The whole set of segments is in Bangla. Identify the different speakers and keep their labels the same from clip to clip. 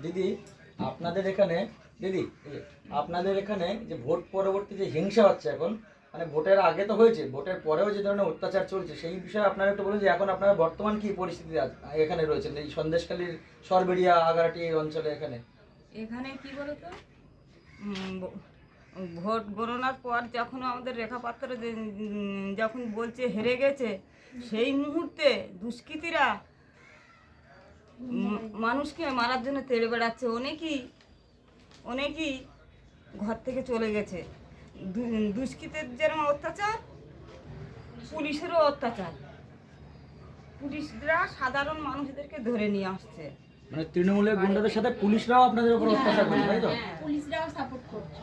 Speaker 1: দিদি আপনাদের এখানে দিদি আপনাদের এখানে যে ভোট পরবর্তী যে হিংসা হচ্ছে এখন, মানে ভোটের আগে তো হয়েছে, ভোটের পরেও যে ধরনের অত্যাচার চলছে, সেই বিষয়ে আপনারা একটু বলুন যে এখন আপনারা বর্তমান কি পরিস্থিতি এখানে রয়েছেন এই সন্দেশখালীর সরবেরিয়া আগারাটি এই অঞ্চলে? এখানে
Speaker 2: এখানে কি বলতো, ভোট গণনার পর যখন আমাদের রেখাপাত্র যখন বলছে হেরে গেছে, সেই মুহূর্তে দুষ্কৃতীরা মানুষকে মারার জন্য তেড়ে বেড়াচ্ছে। অনেকেই ঘর থেকে চলে গেছে। দুষ্কৃতের যেরকম অত্যাচার, পুলিশেরও অত্যাচার। পুলিশরা সাধারণ মানুষদেরকে ধরে নিয়ে আসছে।
Speaker 1: মানে তৃণমূলের গুন্ডাদের সাথে পুলিশরাও আপনাদের উপর অত্যাচার করছে, তাই তো?
Speaker 3: পুলিশরাও সাপোর্ট করছে।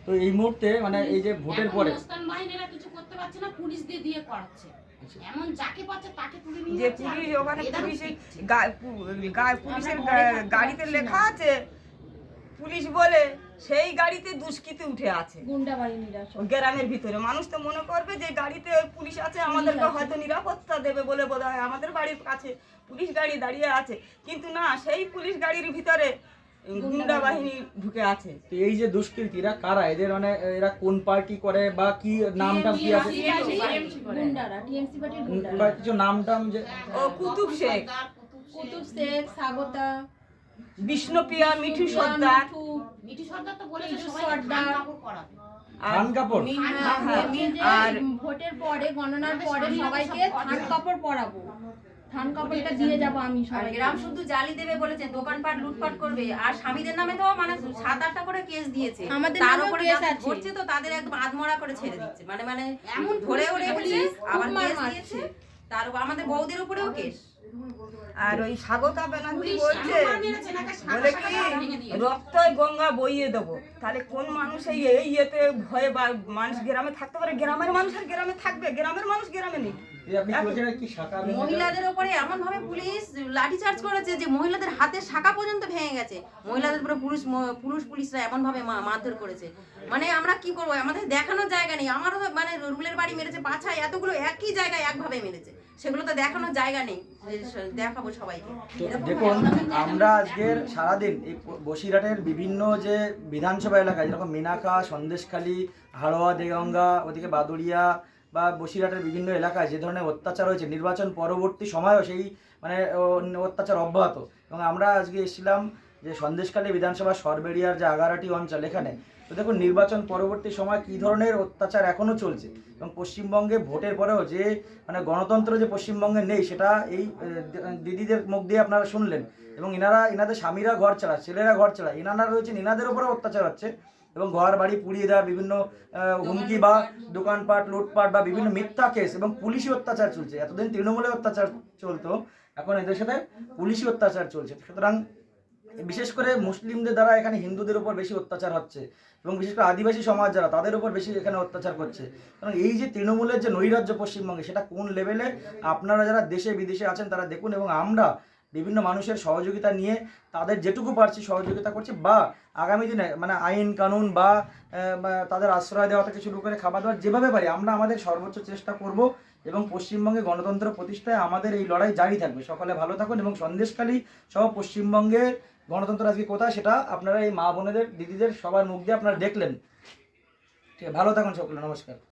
Speaker 1: তো এই মুহূর্তে মানে এই যে ভোটের পরে
Speaker 3: বাহিনীরা কিছু করতে পারছে না, পুলিশ দিয়ে করাচ্ছে। এমন যাকে পাচ্ছে তাকে তুলে নিয়ে
Speaker 2: যে পুলিশ ওখানে পুলিশের গাড়িতে লেখা আছে পুলিশ বলে, সেই গাড়িতে দুষ্কৃতী উঠে আছে
Speaker 3: গুন্ডা বাহিনীরা
Speaker 2: গ্রামের ভিতরে। মানুষ তো মনে করবে যে গাড়িতে পুলিশ আছে, আমাদেরকে হয়তো নিরাপত্তা দেবে বলে বোধ হয় আমাদের বাড়ির কাছে পুলিশ গাড়ি দাঁড়িয়ে আছে, কিন্তু না, সেই পুলিশ গাড়ির ভিতরে গুন্ডা বাহিনী ঢুকে আছে।
Speaker 1: তো এই যে দুষ্কৃতীরা কারা, এদের মানে এরা কোন পার্টি করে বা কি নামটা কি আছে?
Speaker 3: গুন্ডারা টিএমসি পার্টির গুন্ডারা।
Speaker 1: কিছু নামটাম যে
Speaker 2: কুতুব শেখ,
Speaker 3: স্বাগতা,
Speaker 2: বিষ্ণুপ্রিয়া, মিঠু সর্দার।
Speaker 3: মিঠু সর্দার তো বলেছে সবাই ধান কাপড় পরাবে।
Speaker 1: ধান কাপড়?
Speaker 3: আর ভোটের পরে, গণনার পরে সবাইকে ধান কাপড় পরাবো, ধান কাপড়টা দিয়ে যাবো আমি। সবাই
Speaker 4: গ্রাম শুধু জালি দেবে বলেছে, দোকানপাট লুটপাট করবে, আর স্বামীদের নামে তো মানে 7-8টা করে কেস দিয়েছে। তার উপরে ধরছে তো তাদের একদম আধমরা করে ছেড়ে দিচ্ছে, মানে এমন ধরেও রেখেছে, আবার কেস দিয়েছে। তার আমাদের বউদের উপরেও কেস।
Speaker 2: আর ওই স্বাগতা ব্যানার্জি বলছে বলে কি রক্তই গঙ্গা বইয়ে দেবো। তাহলে কোন মানুষ এই ইয়েতে ভয়ে বা মানুষ গ্রামে থাকতে পারে? গ্রামের মানুষ আর গ্রামে থাকবে? গ্রামের মানুষ গ্রামে নেই।
Speaker 4: মহিলাদের উপরে এমন ভাবে পুলিশ লাঠিচার্জ করেছে যে মহিলাদের হাতের শাখা পর্যন্ত ভেঙে গেছে। মহিলাদের উপরে পুলিশরা এমন ভাবে মারধর করেছে, মানে আমরা কি করবো, আমাদের দেখানোর জায়গা নেই। আমারও মানে রুলের বাড়ি মেরেছে পাছায়, এতগুলো একই জায়গায় একভাবে মেরেছে, সেগুলো তো দেখানোর জায়গা নেই, দেখাবো সবাইকে।
Speaker 1: দেখুন, আমরা আজকের সারাদিন এই বসিরহাটের বিভিন্ন যে বিধানসভা এলাকায়, যেরকম মিনাখা, সন্দেশখালী, হাড়োয়া, দেগঙ্গা, ওদিকে বাদুড়িয়া বা বসিরহাটের বিভিন্ন এলাকায় যে ধরনের অত্যাচার হয়েছে, নির্বাচন পরবর্তী সময়েও সেই মানে অত্যাচার অব্যাহত। এবং আমরা আজকে এসেছিলাম যে সন্দেশখালী বিধানসভা সরবেরিয়ার যে আগারাটি অঞ্চল, এখানে তো দেখুন নির্বাচন পরবর্তী সময় কী ধরনের অত্যাচার এখনও চলছে। এবং পশ্চিমবঙ্গে ভোটের পরেও যে মানে গণতন্ত্র যে পশ্চিমবঙ্গে নেই, সেটা এই দিদিদের মুখ দিয়ে আপনারা শুনলেন। এবং এনাদের স্বামীরা ঘর ছাড়া, ছেলেরা ঘর ছাড়া, এনারা রয়েছেন, এনাদের উপরেও অত্যাচার হচ্ছে। এবং ঘর বাড়ি পুড়িয়ে দেওয়া, বিভিন্ন হুমকি বা দোকানপাট লুটপাট বা বিভিন্ন মিথ্যা কেস এবং পুলিশি অত্যাচার চলছে। এতদিন তৃণমূলের অত্যাচার চলতো, এখন এদের সাথে পুলিশি অত্যাচার চলছে। সুতরাং বিশেষ করে মুসলিমদের দ্বারা এখানে হিন্দুদের উপর বেশি অত্যাচার হচ্ছে, এবং বিশেষ করে আদিবাসী সমাজ যারা, তাদের উপর বেশি এখানে অত্যাচার করছে। কারণ এই যে তৃণমূলের যে নৈরাজ্য পশ্চিমবঙ্গে, সেটা কোন লেভেলে আপনারা যারা দেশে বিদেশে আছেন তারা দেখুন। এবং আমরা বিভিন্ন মানুষের সহযোগিতা নিয়ে তাদের যেটুকু পারছি সহযোগিতা করছি, বা আগামী দিনে মানে আইন কানুন বা তাদের আশ্রয় দেওয়া থেকে শুরু করে খাবার দাবার যেভাবে পারি আমরা আমাদের সর্বোচ্চ চেষ্টা করব। এবং পশ্চিমবঙ্গে গণতন্ত্র প্রতিষ্ঠায় আমাদের এই লড়াই জারি থাকবে। সকলে ভালো থাকুন। এবং সন্দেশখালী সহ পশ্চিমবঙ্গের গণতন্ত্র আজকে কোথায়, সেটা আপনারা এই মা বোনেদের, দিদিদের সবার মুখ দিয়ে আপনারা দেখলেন। ঠিক আছে, ভালো থাকুন সকলে, নমস্কার।